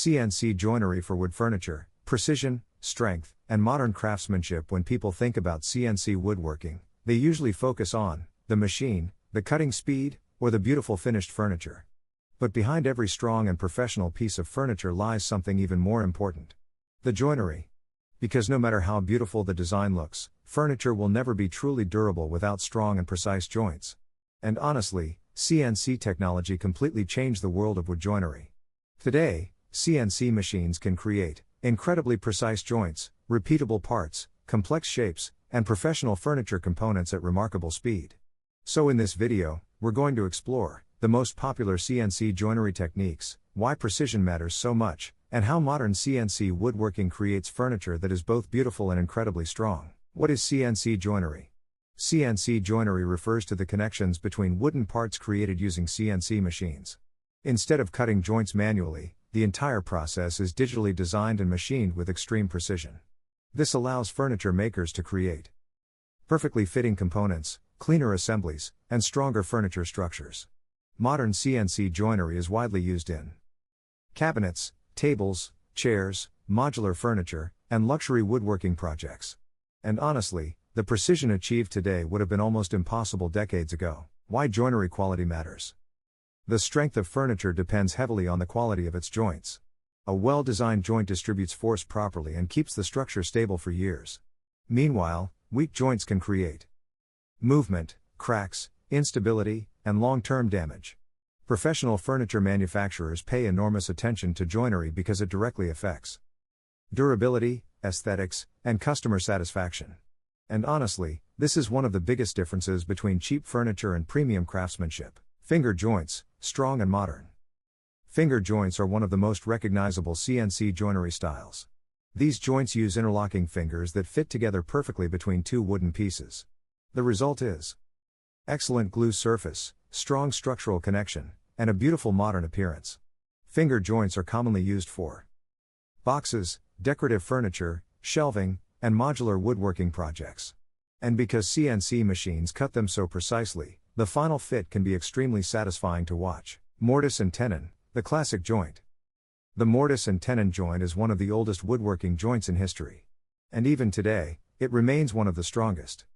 CNC joinery for wood furniture, precision, strength, and modern craftsmanship. When people think about CNC woodworking, they usually focus on the machine, the cutting speed, or the beautiful finished furniture. But behind every strong and professional piece of furniture lies something even more important: the joinery. Because no matter how beautiful the design looks, furniture will never be truly durable without strong and precise joints. And honestly, CNC technology completely changed the world of wood joinery. Today, CNC machines can create incredibly precise joints, repeatable parts, complex shapes, and professional furniture components at remarkable speed. So in this video, we're going to explore the most popular CNC joinery techniques, why precision matters so much, and how modern CNC woodworking creates furniture that is both beautiful and incredibly strong. What is CNC joinery? CNC joinery refers to the connections between wooden parts created using CNC machines. Instead of cutting joints manually, the entire process is digitally designed and machined with extreme precision. This allows furniture makers to create perfectly fitting components, cleaner assemblies, and stronger furniture structures. Modern CNC joinery is widely used in cabinets, tables, chairs, modular furniture, and luxury woodworking projects. And honestly, the precision achieved today would have been almost impossible decades ago. Why joinery quality matters? The strength of furniture depends heavily on the quality of its joints. A well-designed joint distributes force properly and keeps the structure stable for years. Meanwhile, weak joints can create movement, cracks, instability, and long-term damage. Professional furniture manufacturers pay enormous attention to joinery because it directly affects durability, aesthetics, and customer satisfaction. And honestly, this is one of the biggest differences between cheap furniture and premium craftsmanship. Finger joints, strong and modern. Finger joints are one of the most recognizable CNC joinery styles. These joints use interlocking fingers that fit together perfectly between two wooden pieces. The result is excellent glue surface, strong structural connection, and a beautiful modern appearance. Finger joints are commonly used for boxes, decorative furniture, shelving, and modular woodworking projects. And because CNC machines cut them so precisely, the final fit can be extremely satisfying to watch. Mortise and tenon, the classic joint. The mortise and tenon joint is one of the oldest woodworking joints in history. And even today, it remains one of the strongest.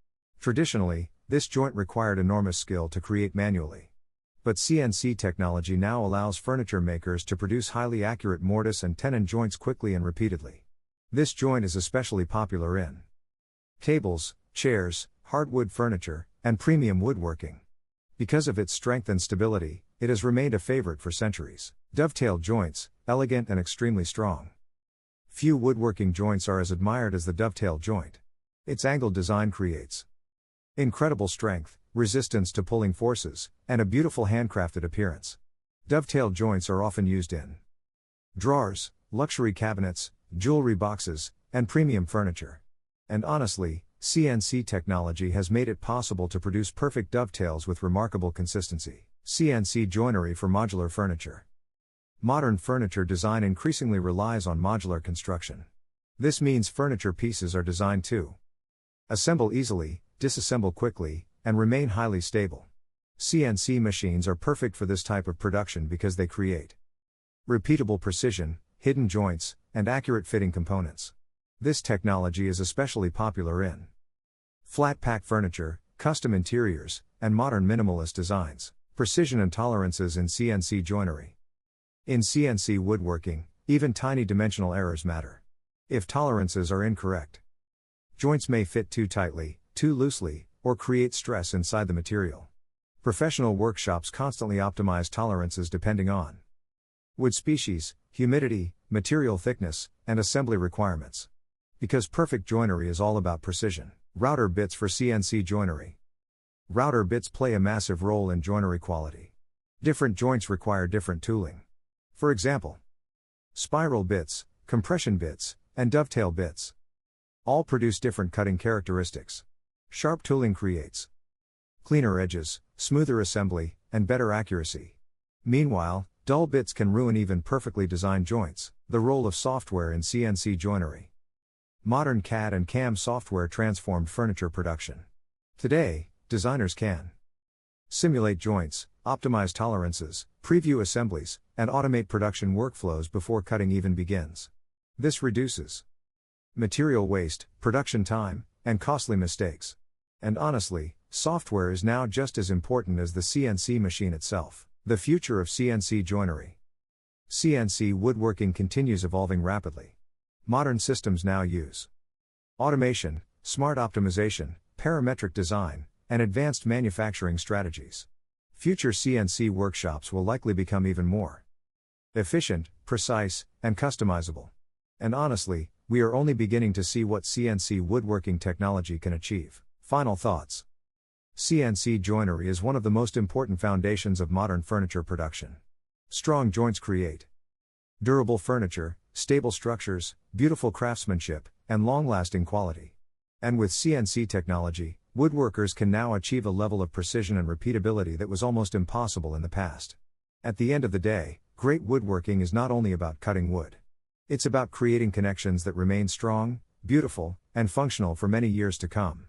Traditionally, this joint required enormous skill to create manually. But CNC technology now allows furniture makers to produce highly accurate mortise and tenon joints quickly and repeatedly. This joint is especially popular in tables, chairs, hardwood furniture, and premium woodworking. Because of its strength and stability, it has remained a favorite for centuries. Dovetail joints, elegant and extremely strong. Few woodworking joints are as admired as the dovetail joint. Its angled design creates incredible strength, resistance to pulling forces, and a beautiful handcrafted appearance. Dovetail joints are often used in drawers, luxury cabinets, jewelry boxes, and premium furniture. And honestly, CNC technology has made it possible to produce perfect dovetails with remarkable consistency. CNC joinery for modular furniture. Modern furniture design increasingly relies on modular construction. This means furniture pieces are designed to assemble easily, disassemble quickly, and remain highly stable. CNC machines are perfect for this type of production because they create repeatable precision, hidden joints, and accurate fitting components. This technology is especially popular in flat pack furniture, custom interiors, and modern minimalist designs. Precision and tolerances in CNC joinery. In CNC woodworking, even tiny dimensional errors matter. If tolerances are incorrect, joints may fit too tightly, too loosely, or create stress inside the material. Professional workshops constantly optimize tolerances depending on wood species, humidity, material thickness, and assembly requirements. Because perfect joinery is all about precision. Router bits for CNC joinery. Router bits play a massive role in joinery quality. Different joints require different tooling. For example, spiral bits, compression bits, and dovetail bits all produce different cutting characteristics. Sharp tooling creates cleaner edges, smoother assembly, and better accuracy. Meanwhile, dull bits can ruin even perfectly designed joints. The role of software in CNC joinery. Modern CAD and CAM software transformed furniture production. Today, designers can simulate joints, optimize tolerances, preview assemblies, and automate production workflows before cutting even begins. This reduces material waste, production time, and costly mistakes. And honestly, software is now just as important as the CNC machine itself. The future of CNC joinery. CNC woodworking continues evolving rapidly. Modern systems now use automation, smart optimization, parametric design, and advanced manufacturing strategies. Future CNC workshops will likely become even more efficient, precise, and customizable. And honestly, we are only beginning to see what CNC woodworking technology can achieve. Final thoughts. CNC joinery is one of the most important foundations of modern furniture production. Strong joints create durable furniture, stable structures, beautiful craftsmanship, and long-lasting quality. And with CNC technology, woodworkers can now achieve a level of precision and repeatability that was almost impossible in the past. At the end of the day, great woodworking is not only about cutting wood. It's about creating connections that remain strong, beautiful, and functional for many years to come.